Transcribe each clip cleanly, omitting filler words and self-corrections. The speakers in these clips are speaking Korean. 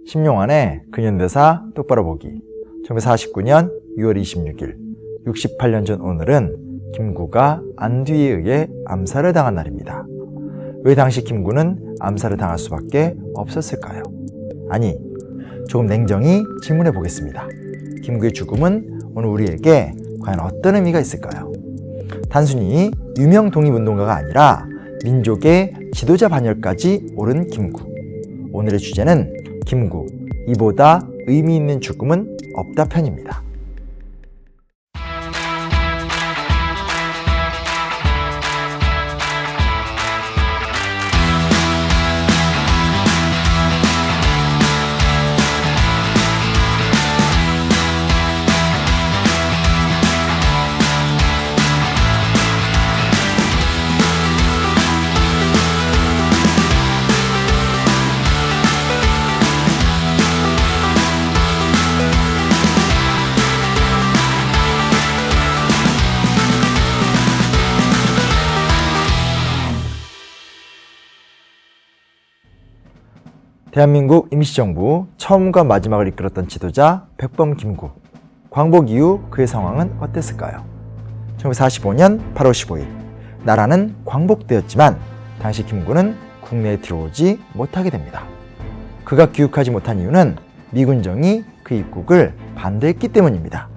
심용환의 근현대사 똑바로 보기. 1949년 6월 26일, 68년 전 오늘은 김구가 안뒤에 의해 암살을 당한 날입니다. 왜 당시 김구는 암살을 당할 수밖에 없었을까요? 아니, 조금 냉정히 질문해 보겠습니다. 김구의 죽음은 오늘 우리에게 과연 어떤 의미가 있을까요? 단순히 유명 독립운동가가 아니라 민족의 지도자 반열까지 오른 김구. 오늘의 주제는 김구, 이보다 의미 있는 죽음은 없다 편입니다. 대한민국 임시정부 처음과 마지막을 이끌었던 지도자 백범 김구. 광복 이후 그의 상황은 어땠을까요? 1945년 8월 15일 나라는 광복되었지만 당시 김구는 국내에 들어오지 못하게 됩니다. 그가 귀국하지 못한 이유는 미군정이 그 입국을 반대했기 때문입니다.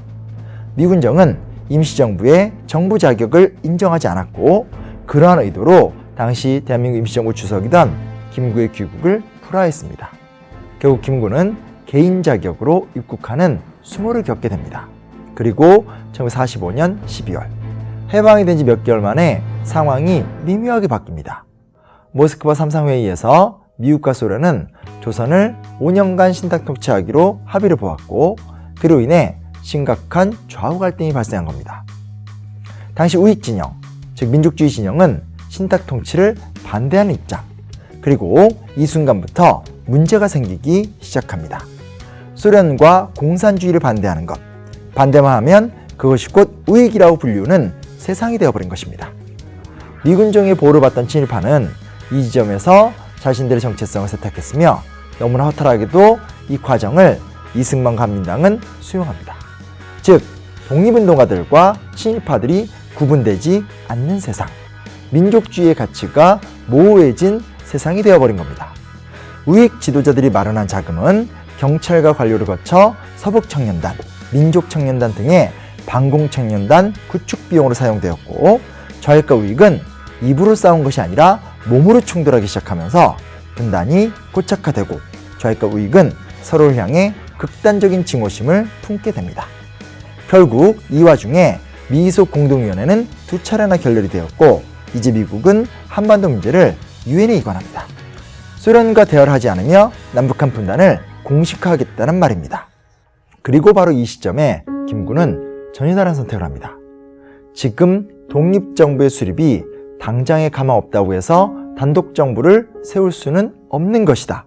미군정은 임시정부의 정부 자격을 인정하지 않았고 그러한 의도로 당시 대한민국 임시정부 주석이던 김구의 귀국을 불허했습니다. 결국 김구는 개인 자격으로 입국하는 수모를 겪게 됩니다. 그리고 1945년 12월 해방이 된 지 몇 개월 만에 상황이 미묘하게 바뀝니다. 모스크바 3상회의에서 미국과 소련은 조선을 5년간 신탁 통치하기로 합의를 보았고 그로 인해 심각한 좌우 갈등이 발생한 겁니다. 당시 우익 진영, 즉 민족주의 진영은 신탁 통치를 반대하는 입장. 그리고 이 순간부터 문제가 생기기 시작합니다. 소련과 공산주의를 반대하는 것, 반대만 하면 그것이 곧 우익이라고 불리우는 세상이 되어버린 것입니다. 미군정의 보호를 받던 친일파는 이 지점에서 자신들의 정체성을 세탁했으며 너무나 허탈하게도 이 과정을 이승만 감민당은 수용합니다. 즉, 독립운동가들과 친일파들이 구분되지 않는 세상, 민족주의의 가치가 모호해진 세상이 되어버린 겁니다. 우익 지도자들이 마련한 자금은 경찰과 관료를 거쳐 서북청년단, 민족청년단 등의 반공청년단 구축 비용으로 사용되었고 좌익과 우익은 입으로 싸운 것이 아니라 몸으로 충돌하기 시작하면서 분단이 고착화되고 좌익과 우익은 서로를 향해 극단적인 증오심을 품게 됩니다. 결국 이 와중에 미소 공동위원회는 2차례나 결렬이 되었고 이제 미국은 한반도 문제를 유엔에 이관합니다. 소련과 대화를 하지 않으며 남북한 분단을 공식화하겠다는 말입니다. 그리고 바로 이 시점에 김구는 전혀 다른 선택을 합니다. 지금 독립정부의 수립이 당장에 가망 없다고 해서 단독정부를 세울 수는 없는 것이다.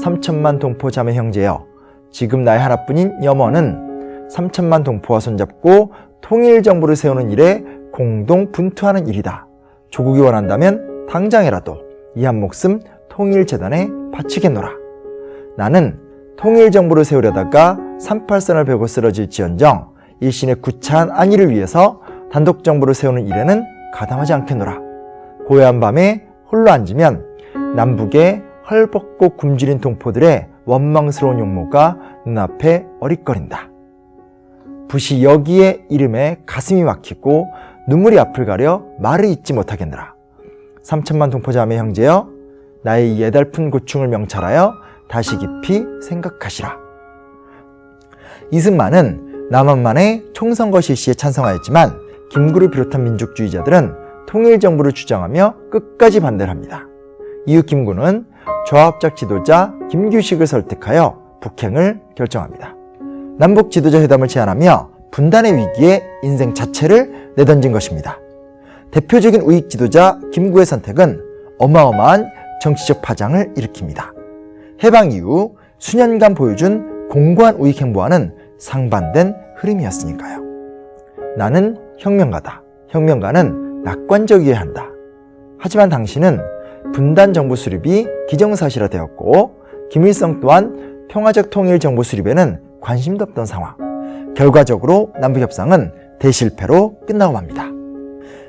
3천만 동포 자매 형제여, 지금 나의 하나뿐인 염원은 3천만 동포와 손잡고 통일정부를 세우는 일에 공동 분투하는 일이다. 조국이 원한다면 당장이라도 이 한 목숨 통일재단에 바치겠노라. 나는 통일정부를 세우려다가 38선을 베고 쓰러질지언정 일신의 구차한 안위를 위해서 단독정부를 세우는 일에는 가담하지 않겠노라. 고요한 밤에 홀로 앉으면 남북의 헐벗고 굶주린 동포들의 원망스러운 용모가 눈앞에 어릿거린다. 부시 여기에 이름에 가슴이 막히고 눈물이 앞을 가려 말을 잇지 못하겠노라. 3천만 동포자매 형제여, 나의 이 애달픈 고충을 명찰하여 다시 깊이 생각하시라. 이승만은 남한만의 총선거 실시에 찬성하였지만 김구를 비롯한 민족주의자들은 통일정부를 주장하며 끝까지 반대를 합니다. 이후 김구는 좌합적 지도자 김규식을 설득하여 북행을 결정합니다. 남북 지도자 회담을 제안하며 분단의 위기에 인생 자체를 내던진 것입니다. 대표적인 우익 지도자 김구의 선택은 어마어마한 정치적 파장을 일으킵니다. 해방 이후 수년간 보여준 공고한 우익 행보와는 상반된 흐름이었으니까요. 나는 혁명가다. 혁명가는 낙관적이어야 한다. 하지만 당시는 분단 정부 수립이 기정사실화되었고 김일성 또한 평화적 통일 정보 수립에는 관심도 없던 상황. 결과적으로 남북협상은 대실패로 끝나고 맙니다.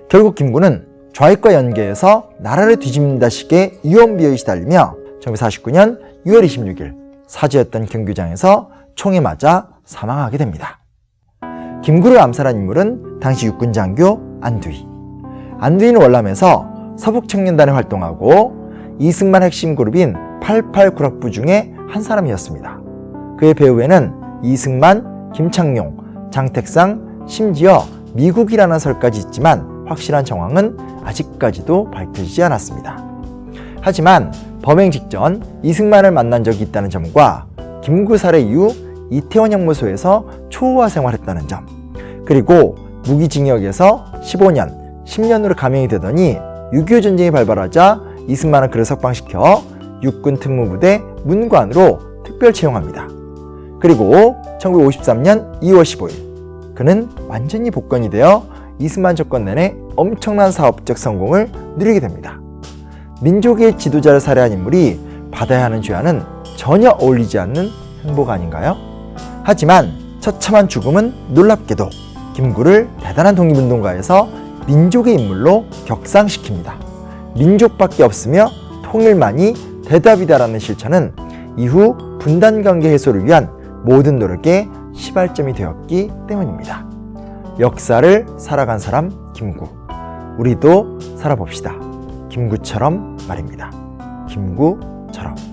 결국 김구는 좌익과 연계해서 나라를 뒤집는다식의 유언비어에 시달리며 1949년 6월 26일 사주였던 경규장에서 총에 맞아 사망하게 됩니다. 김구를 암살한 인물은 당시 육군장교 안두희. 안두희는 월남에서 서북청년단에 활동하고 이승만 핵심 그룹인 88구락부 중에 한 사람이었습니다. 그의 배후에는 이승만, 김창룡, 장택상, 심지어 미국이라는 설까지 있지만 확실한 정황은 아직까지도 밝혀지지 않았습니다. 하지만 범행 직전 이승만을 만난 적이 있다는 점과 김구 살해 이후 이태원 형무소에서 초호화 생활했다는 점, 그리고 무기징역에서 15년, 10년으로 감형이 되더니 6.25 전쟁이 발발하자 이승만은 그를 석방시켜 육군 특무부대 문관으로 특별 채용합니다. 그리고 1953년 2월 15일 그는 완전히 복권이 되어 이승만 정권 내내 엄청난 사업적 성공을 누리게 됩니다. 민족의 지도자를 살해한 인물이 받아야 하는 죄와는 전혀 어울리지 않는 행복 아닌가요? 하지만 처참한 죽음은 놀랍게도 김구를 대단한 독립운동가에서 민족의 인물로 격상시킵니다. 민족밖에 없으며 통일만이 대답이다라는 실천은 이후 분단관계 해소를 위한 모든 노력의 시발점이 되었기 때문입니다. 역사를 살아간 사람 김구. 우리도 살아봅시다. 김구처럼 말입니다. 김구처럼.